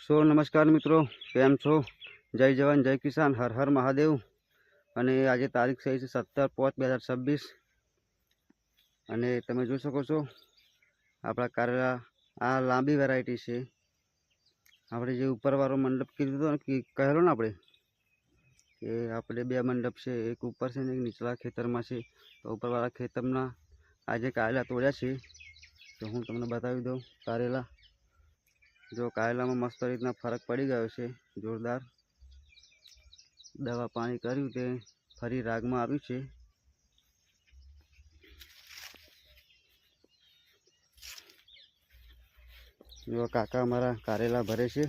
नमस्कार मित्रों, केम छो? जय जवान जय किसान, हर हर महादेव। અને આજે તારીખ થઈ છે 17/5/2026 અને તમે જોઈ શકો છો આપણા કારેલા આ લાંબી વેરાયટી છે। આપણે જે ઉપરવાળો મંડપ કીધું હતો ને કે કહેલો ને આપણે બે મંડપ છે, એક ઉપર છે ને એક નીચલા ખેતરમાં છે। તો ઉપરવાળા ખેતરના આજે કારેલા તોડ્યા છે, તો હું તમને બતાવી દઉં। કારેલા जो कारेलामां मस्त रीतना फरक पड़ी गयो छे, जोरदार। दवा पाणी कर्युं ते फरी रागमां आव्युं छे। जो काका अमारा कारेला भरे छे,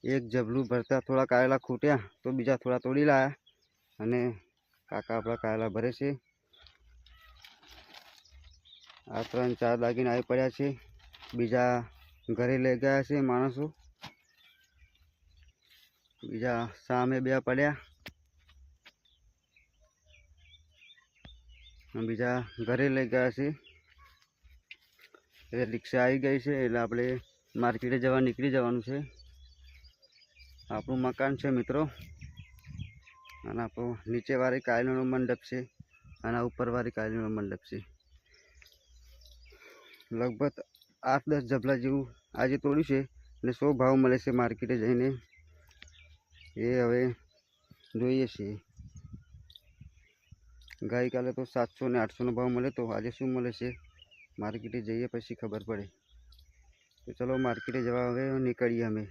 एक जबलू भरता थोड़ा कारेला खूट्या तो बीजा थोड़ा तोड़ी लाया अने काका आपड़ा कारेला भरे छे। आ 3-4 दागीना आई पड्या छे, बीजा घरे लई गया छे माणसो। बीजा सामे बे पड्या, बीजा घरे लई गया छे। रिक्शा आई गई छे એટલે આપણે मार्केटे जवा નીકળી જવાનું છે। આપણું મકાન છે મિત્રો, અને આપણો નીચેવાળી કારેલીનો મંડપ છે અને ઉપરવાળી કારેલીનો મંડપ છે। लगभग 8-10 જબલા જેવું આજે તોડ્યું છે અને 100 ભાવ મળે છે માર્કેટે જઈને, એ હવે જોઈએ છીએ। ગઈકાલે તો 700 ને 800 નો ભાવ મળે, તો આજે શું મળે છે मार्केटे जाइए पछी खबर पड़े। तो चलो मार्केटे जवा हवे निकळीए अमे।